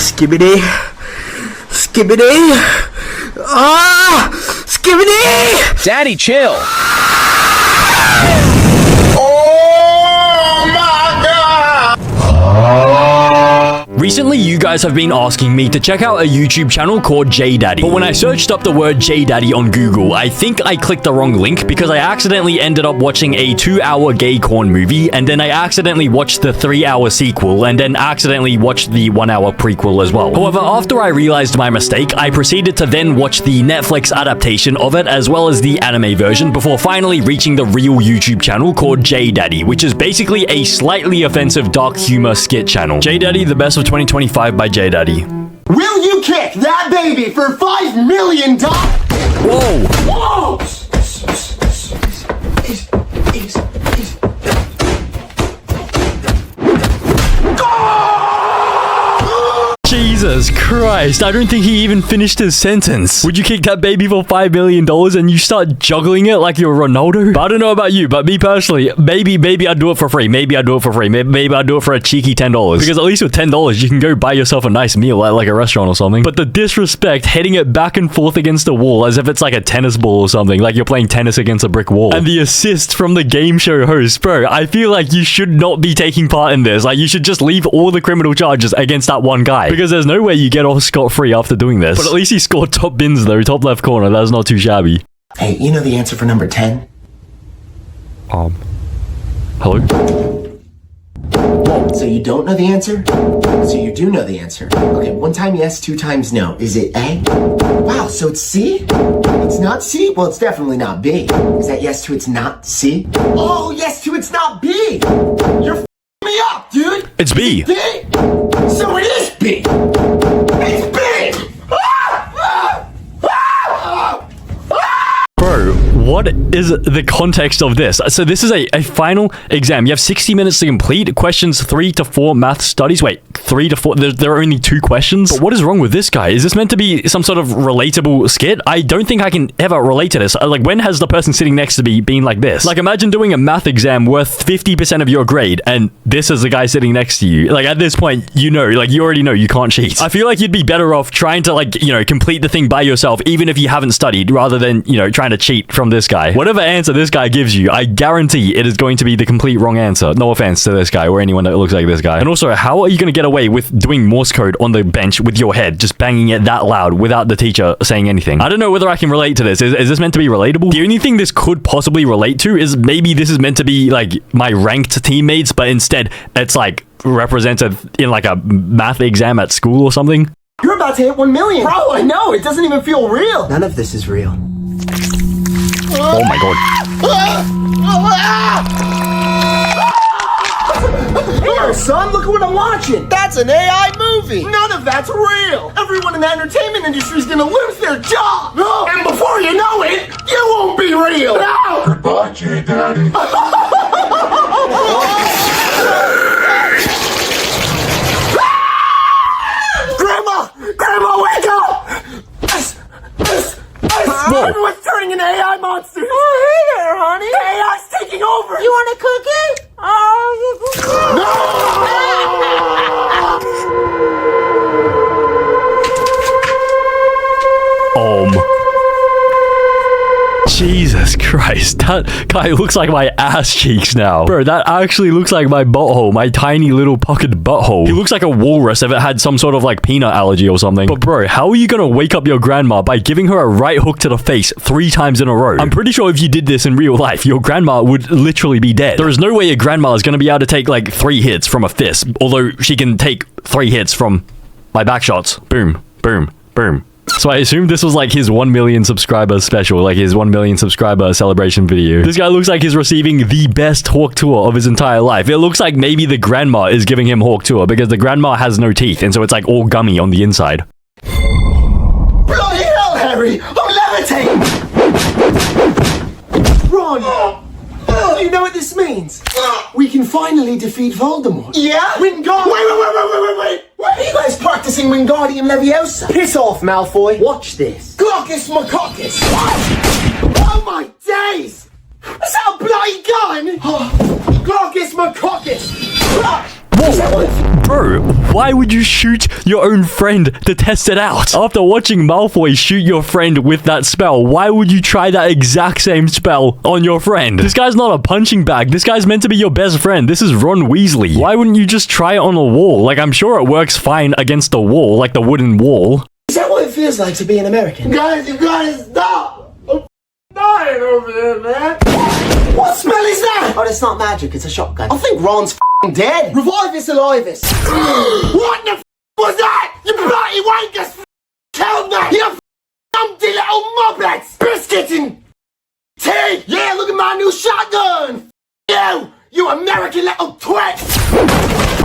Skibbity. Skibbity. Ah! Skibbity! Daddy, chill. Recently, you guys have been asking me to check out a YouTube channel called Jaydaddy. But when I searched up the word Jaydaddy on Google, I think I clicked the wrong link because I accidentally ended up watching a 2-hour gay corn movie, and then I accidentally watched the 3-hour sequel, and then accidentally watched the 1-hour prequel as well. However, after I realized my mistake, I proceeded to then watch the Netflix adaptation of it as well as the anime version before finally reaching the real YouTube channel called Jaydaddy, which is basically a slightly offensive dark humor skit channel. Jaydaddy, the best of 2025 by Jaydaddy. Will you kick that baby for $5 million? Whoa! Whoa! Jesus Christ, I don't think he even finished his sentence. Would you kick that baby for $5 million and you start juggling it like you're Ronaldo? But I don't know about you, but me personally, maybe I'd do it for free. Maybe I'd do it for free. Maybe I'd do it for a cheeky $10. Because at least with $10, you can go buy yourself a nice meal at like a restaurant or something. But the disrespect, hitting it back and forth against the wall as if it's like a tennis ball or something, like you're playing tennis against a brick wall. And the assist from the game show host, bro, I feel like you should not be taking part in this. Like you should just leave all the criminal charges against that one guy. Because there's no way you get off scot-free after doing this. But at least he scored top bins though, top left corner. That's not too shabby. Hey, you know the answer for number 10? Hello? So you don't know the answer? So you do know the answer. Okay, 1 time yes, 2 times no. Is it A? Wow, so it's C? It's not C? Well, it's definitely not B. Is that yes to it's not C? Oh, yes to it's not B! You're me up, dude! It's B! B? So it is B! It's B! Bro, what is the context of this? So this is a final exam. You have 60 minutes to complete. Questions 3 to 4 math studies. Wait, 3 to 4? There are only 2 questions? But what is wrong with this guy? Is this meant to be some sort of relatable skit? I don't think I can ever relate to this. Like, when has the person sitting next to me been like this? Like, imagine doing a math exam worth 50% of your grade, and this is the guy sitting next to you. Like, at this point, you know, like, you already know you can't cheat. I feel like you'd be better off trying to, like, you know, complete the thing by yourself, even if you haven't studied, rather than, you know, trying to cheat from this guy. Whatever answer this guy gives you, I guarantee it is going to be the complete wrong answer. No offense to this guy or anyone that looks like this guy. And also, how are you going to get away with doing Morse code on the bench with your head, just banging it that loud without the teacher saying anything? I don't know whether I can relate to this. Is this meant to be relatable? The only thing this could possibly relate to is maybe this is meant to be like my ranked teammates, but instead it's like represented in like a math exam at school or something. You're about to hit 1 million. Bro, I know. It doesn't even feel real. None of this is real. Oh my god. Here, son, look at what I'm watching. That's an AI movie. None of that's real. Everyone in the entertainment industry is gonna lose their job. And before you know it, you won't be real. No. Goodbye, Jaydaddy. Grandma, wake up! Everyone's turning into AI monsters! Oh, hey there, honey. The AI's taking over! You want a cookie? Jesus Christ, that guy looks like my ass cheeks now. Bro, that actually looks like my butthole, my tiny little pocketed butthole. He looks like a walrus if it had some sort of like peanut allergy or something. But bro, how are you gonna wake up your grandma by giving her a right hook to the face 3 times in a row? I'm pretty sure if you did this in real life, your grandma would literally be dead. There is no way your grandma is gonna be able to take like 3 hits from a fist, although she can take 3 hits from my back shots. Boom, boom, boom. So I assume this was like his 1 million subscriber special, like his 1 million subscriber celebration video. This guy looks like he's receiving the best hawk tour of his entire life. It looks like maybe the grandma is giving him hawk tour because the grandma has no teeth, and so it's like all gummy on the inside. Bloody hell, Harry! I'm levitating! Ron! Do you know what this means? We can finally defeat Voldemort. Yeah? Wingardium... Wait! Are you guys practicing Wingardium Leviosa? Piss off, Malfoy. Watch this. Glaucus Macaulcus. Oh my days! Is that a bloody gun? Glaucus Macaulcus. Whoa! Bro, why would you shoot your own friend to test it out? After watching Malfoy shoot your friend with that spell, why would you try that exact same spell on your friend? This guy's not a punching bag. This guy's meant to be your best friend. This is Ron Weasley. Why wouldn't you just try it on a wall? Like, I'm sure it works fine against the wall, like the wooden wall. Is that what it feels like to be an American? Guys, you gotta stop! I'm dying over there, man! What smell is that? Oh, that's not magic, it's a shotgun. I think Ron's dead. Revivus Alivus. What the was that? You bloody wankers killed me! You empty little muppets! Biscuits and tea! Yeah, look at my new shotgun. You American little twit!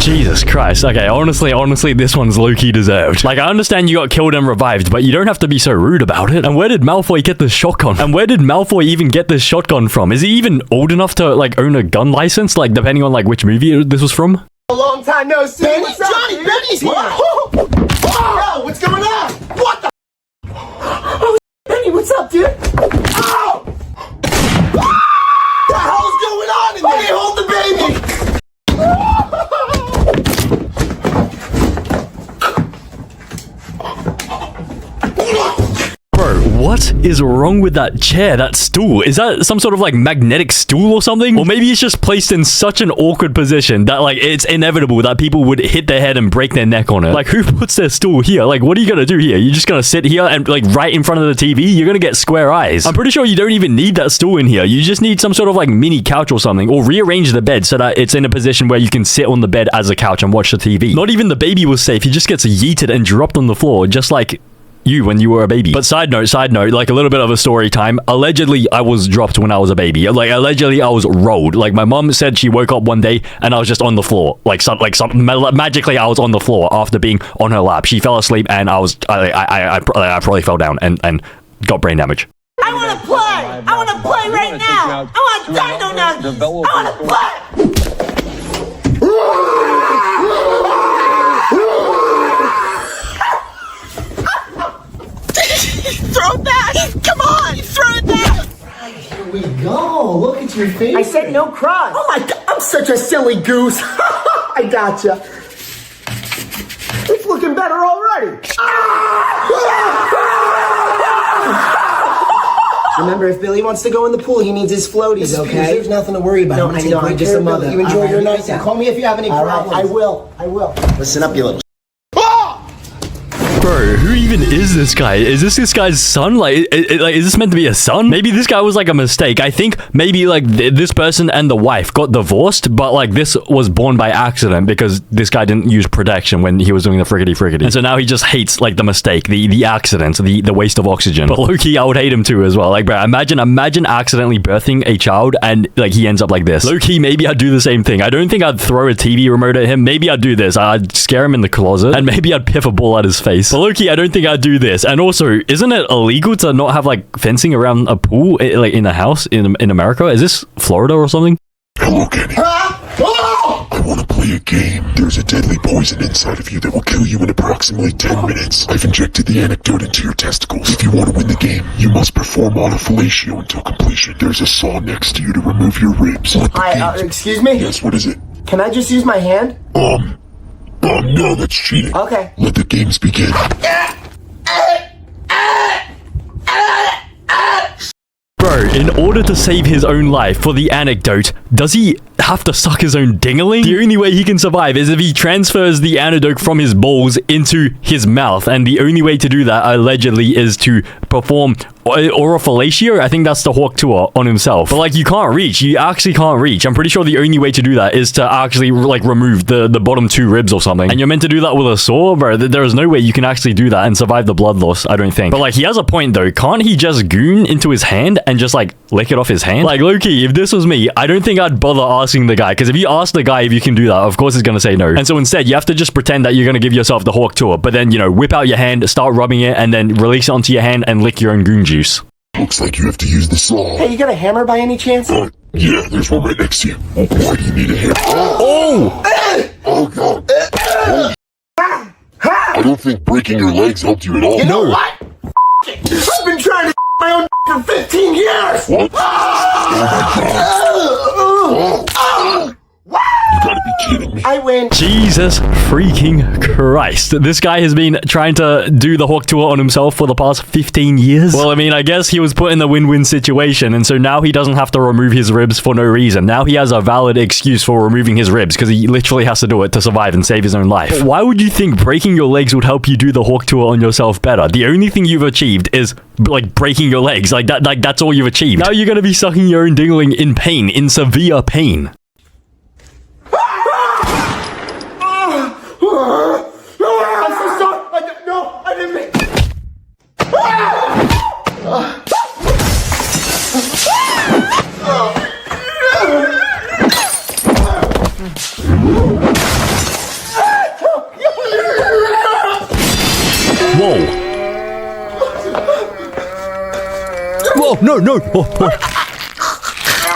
Jesus Christ. Okay, honestly, this one's low-key deserved. Like, I understand you got killed and revived, but you don't have to be so rude about it. And where did Malfoy get this shotgun? And where did Malfoy even get this shotgun from? Is he even old enough to, like, own a gun license? Like, depending on, like, which movie this was from? A long time no see. Benny, What's up, Johnny, dude? Benny's here. Yo, what's going on? What the? Oh, Benny, what's up, dude? Oh! What the hell's going on in there? Hey, hold the baby! Bro, what is wrong with that chair, that stool? Is that some sort of like magnetic stool or something? Or maybe it's just placed in such an awkward position that like it's inevitable that people would hit their head and break their neck on it. Like, who puts their stool here? Like, what are you gonna do here? You're just gonna sit here and like right in front of the TV? You're gonna get square eyes. I'm pretty sure you don't even need that stool in here. You just need some sort of like mini couch or something, or rearrange the bed so that it's in a position where you can sit on the bed as a couch and watch the TV. Not even the baby was safe. He just gets yeeted and dropped on the floor, just like you when you were a baby. But side note, like a little bit of a story time. Allegedly, I was dropped when I was a baby. Like, allegedly, I was rolled. Like, my mom said she woke up one day and I was just on the floor. Magically, I was on the floor after being on her lap. She fell asleep and I probably fell down and got brain damage. I want to play! I want to play right now! I want dino nuggets! I want to play! Throw it back! Come on! Throw it back! Here we go. Look at your face. I said no cry. Oh my god, I'm such a silly goose. I gotcha. It's looking better already. Remember, if Billy wants to go in the pool, he needs his floaties, okay? There's nothing to worry about. No, I'm gonna I take know, great I'm care just a of Billy. mother. You enjoy All your right, night. yeah. Call me if you have any problems. I will. Listen up, you little. Bro, who even is this guy? Is this guy's son? Like, is this meant to be a son? Maybe this guy was like a mistake. I think maybe like this person and the wife got divorced, but like this was born by accident because this guy didn't use protection when he was doing the friggity. And so now he just hates like the mistake, the accident, the waste of oxygen. But low-key, I would hate him too as well. Like, bro, imagine accidentally birthing a child and like he ends up like this. Low-key, maybe I'd do the same thing. I don't think I'd throw a TV remote at him. Maybe I'd do this. I'd scare him in the closet and maybe I'd piff a ball at his face. But low-key, I don't think I'd do this. And also, isn't it illegal to not have like fencing around a pool like in a house in America? Is this Florida or something? Hello, Kenny. I want to play a game. There's a deadly poison inside of you that will kill you in approximately 10 minutes. I've injected the antidote into your testicles. If you want to win the game, you must perform autofellatio until completion. There's a saw next to you to remove your ribs. Let the games- Excuse me? Yes, what is it? Can I just use my hand? No, that's cheating. Okay. Let the games begin. Bro, in order to save his own life for the anecdote, does he have to suck his own dingling? The only way he can survive is if he transfers the antidote from his balls into his mouth, and the only way to do that, allegedly, is to perform orophilatio. I think that's the hawk tour on himself. But like, you can't reach. You actually can't reach. I'm pretty sure the only way to do that is to actually like remove the bottom two ribs or something. And you're meant to do that with a saw, bro. There is no way you can actually do that and survive the blood loss, I don't think. But like, he has a point though. Can't he just goon into his hand and just like lick it off his hand? Like, low-key, if this was me, I don't think I'd bother asking the guy, because if you ask the guy if you can do that, of course he's gonna say no. And so instead, you have to just pretend that you're gonna give yourself the hawk tour, but then, you know, whip out your hand, start rubbing it, and then release it onto your hand and lick your own goon juice. Looks like you have to use the saw. Hey, you got a hammer by any chance? Yeah, there's one right next to you. Why do you need a hammer? Oh, God. I don't think breaking your legs helped you at all. You know what? I've been trying to my own for 15 years! What? Oh, my God. You gotta be kidding me? I win. Jesus freaking Christ. This guy has been trying to do the Hawk Tour on himself for the past 15 years. Well, I mean, I guess he was put in the win-win situation, and so now he doesn't have to remove his ribs for no reason. Now he has a valid excuse for removing his ribs, because he literally has to do it to survive and save his own life. But why would you think breaking your legs would help you do the Hawk Tour on yourself better? The only thing you've achieved is, like, breaking your legs. Like, that's all you've achieved. Now you're gonna be sucking your own dingling in pain, in severe pain. I'm so sorry. No, I didn't mean. Whoa. Whoa, no.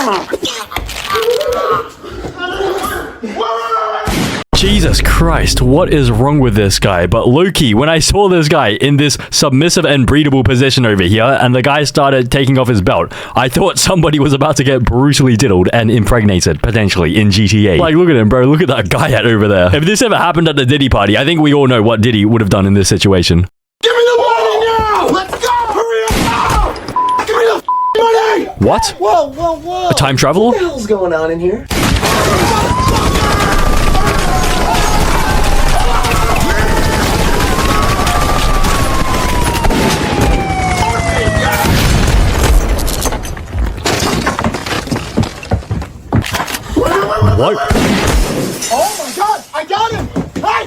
Oh. Jesus Christ, what is wrong with this guy? But low-key, when I saw this guy in this submissive and breedable position over here, and the guy started taking off his belt, I thought somebody was about to get brutally diddled and impregnated, potentially, in GTA. Like, look at him, bro. Look at that guy over there. If this ever happened at the Diddy party, I think we all know what Diddy would have done in this situation. Give me the money now! Let's go! Hurry up now! Give me the money! What? Whoa. A time travel? What the hell's going on in here? What? Oh my god! I got him! Hey!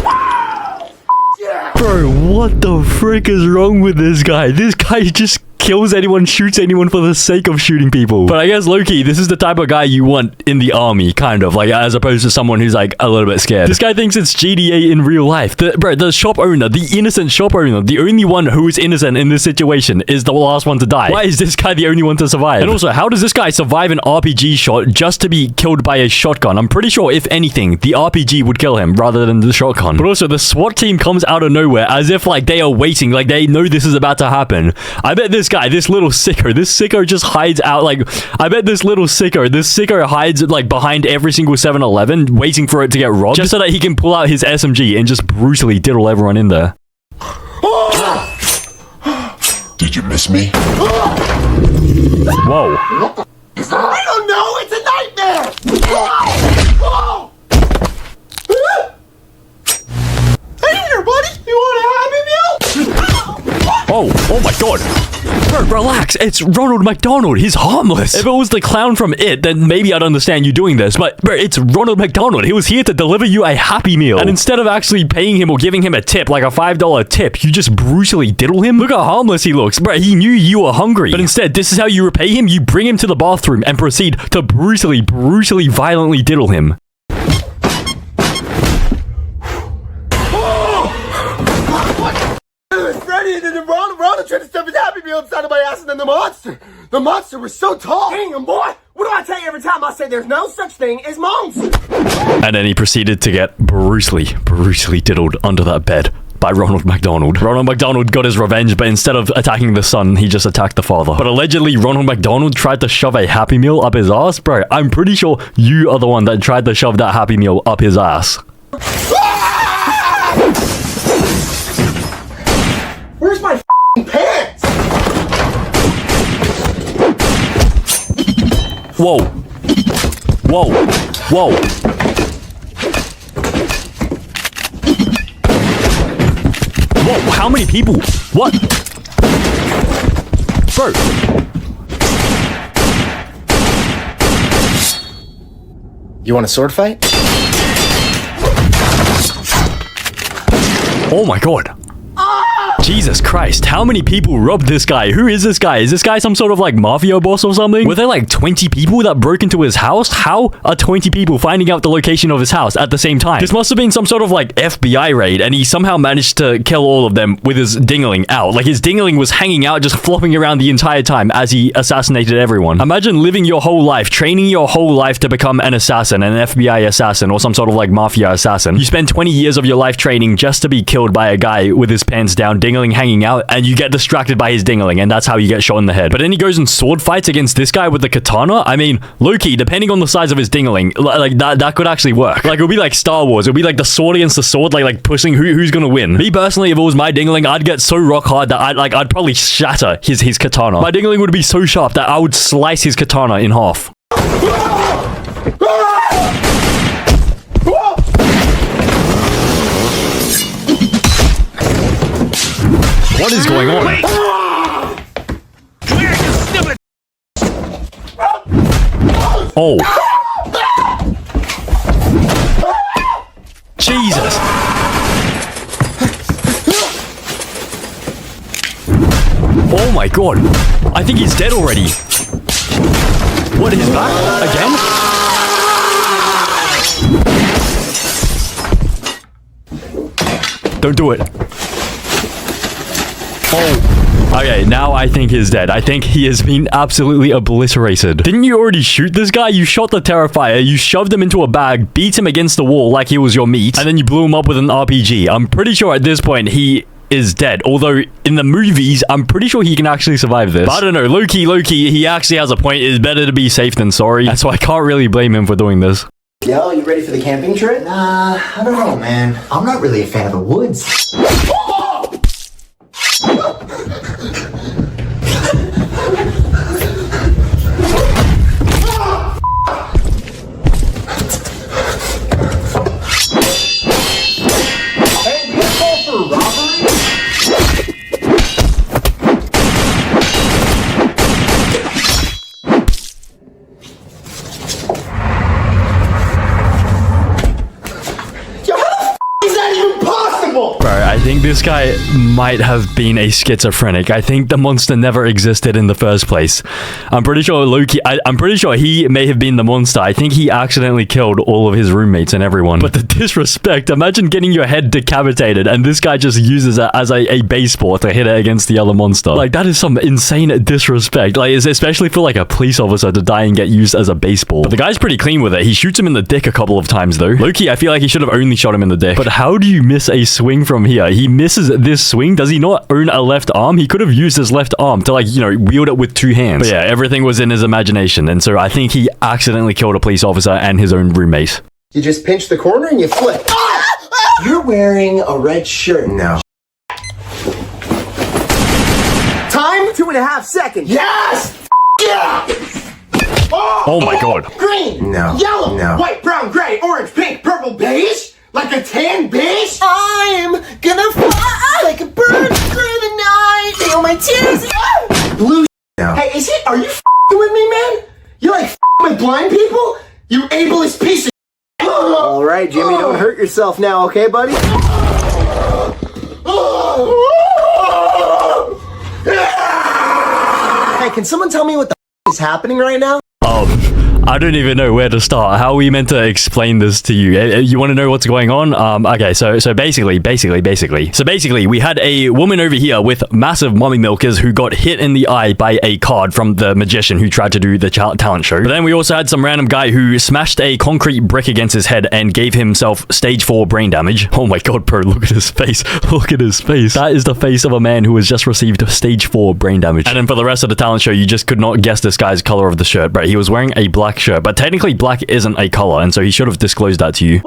Wow! Yeah! Bro, what the frick is wrong with this guy? This guy just kills anyone, shoots anyone for the sake of shooting people. But I guess low-key, this is the type of guy you want in the army, kind of, like, as opposed to someone who's, like, a little bit scared. This guy thinks it's GTA in real life. The shop owner, the innocent shop owner, the only one who is innocent in this situation is the last one to die. Why is this guy the only one to survive? And also, how does this guy survive an RPG shot just to be killed by a shotgun? I'm pretty sure, if anything, the RPG would kill him rather than the shotgun. But also, the SWAT team comes out of nowhere as if, like, they are waiting, like, they know this is about to happen. I bet this guy, this little sicko just hides out, like, I bet this sicko hides, like, behind every single 7-Eleven, waiting for it to get robbed, just so that he can pull out his SMG and just brutally diddle everyone in there. Did you miss me? Whoa. I don't know! It's a nightmare! Oh! Hey there, buddy! You want a Happy Meal? Oh my god. Bro, relax. It's Ronald McDonald. He's harmless. If it was the clown from It, then maybe I'd understand you doing this. But, bro, it's Ronald McDonald. He was here to deliver you a Happy Meal. And instead of actually paying him or giving him a tip, like a $5 tip, you just brutally diddle him? Look how harmless he looks. Bro, he knew you were hungry. But instead, this is how you repay him. You bring him to the bathroom and proceed to brutally, violently diddle him. Freddy and then Ronald tried to stuff his Happy Meal inside of my ass, and then the monster was so tall. Dang him, boy! What do I tell you every time I say there's no such thing as monsters? And then he proceeded to get brutally diddled under that bed by Ronald McDonald. Ronald McDonald got his revenge, but instead of attacking the son, he just attacked the father. But allegedly, Ronald McDonald tried to shove a Happy Meal up his ass. Bro, I'm pretty sure you are the one that tried to shove that Happy Meal up his ass. Where's my pants? Whoa. Whoa. Whoa. Whoa, how many people? What? Bro. You want a sword fight? Oh my god. Jesus Christ, how many people robbed this guy? Who is this guy? Is this guy some sort of like mafia boss or something? Were there like 20 people that broke into his house? How are 20 people finding out the location of his house at the same time? This must have been some sort of like FBI raid, and he somehow managed to kill all of them with his dingling out. Like his dingling was hanging out, just flopping around the entire time as he assassinated everyone. Imagine living your whole life, training your whole life to become an assassin, an FBI assassin, or some sort of like mafia assassin. You spend 20 years of your life training just to be killed by a guy with his pants down, dingling dingling hanging out, and you get distracted by his dingling, and that's how you get shot in the head. But then he goes in sword fights against this guy with the katana. I mean, Loki, depending on the size of his dingling, like that could actually work. Like, it would be like Star Wars. It would be like the sword against the sword, like pushing who's gonna win. Me personally, if it was my dingling, I'd get so rock hard that I'd probably shatter his katana. My dingling would be so sharp that I would slice his katana in half. What is going on? Oh. Jesus. Oh my god. I think he's dead already. What, his back? Again? Don't do it. Oh. Okay, now I think he's dead. I think he has been absolutely obliterated. Didn't you already shoot this guy? You shot the Terrifier, you shoved him into a bag, beat him against the wall like he was your meat, and then you blew him up with an RPG. I'm pretty sure at this point he is dead. Although in the movies, I'm pretty sure he can actually survive this. But I don't know. Loki, he actually has a point. It's better to be safe than sorry. And so I can't really blame him for doing this. Yo, you ready for the camping trip? Nah, I don't know, man. I'm not really a fan of the woods. I think this guy might have been a schizophrenic. I think the monster never existed in the first place. I'm pretty sure Loki, I'm pretty sure he may have been the monster. I think he accidentally killed all of his roommates and everyone. But the disrespect, imagine getting your head decapitated and this guy just uses it as a baseball to hit it against the other monster. Like, that is some insane disrespect. Like, especially for like a police officer to die and get used as a baseball. But the guy's pretty clean with it. He shoots him in the dick a couple of times though. Loki, I feel like he should have only shot him in the dick. But how do you miss a swing from here? He misses this swing. Does he not own a left arm? He could have used his left arm to, like, you know, wield it with two hands. But yeah, everything was in his imagination. And so I think he accidentally killed a police officer and his own roommate. You just pinch the corner and you flip. You're wearing a red shirt now. Time, 2.5 seconds. Yes! Yeah! Oh my god. Green! No. Yellow! No. White, brown, gray, orange, pink, purple, beige? Like a tan beige? I'm gonna fly like a bird through the night. Feel my tears. Blue. No. Hey, are you f***ing with me, man? You like f***ing with blind people? You ableist piece of All right, Jimmy, don't hurt yourself now, okay, buddy? Hey, can someone tell me what the is happening right now? I don't even know where to start. How are we meant to explain this to you? You want to know what's going on? Okay, so basically, we had a woman over here with massive mommy milkers who got hit in the eye by a card from the magician who tried to do the talent show. But then we also had some random guy who smashed a concrete brick against his head and gave himself stage 4 brain damage. Oh my god, bro, look at his face. Look at his face. That is the face of a man who has just received stage 4 brain damage. And then for the rest of the talent show, you just could not guess this guy's color of the shirt, bro. He was wearing a black shirt, but technically black isn't a color, and so he should have disclosed that to you.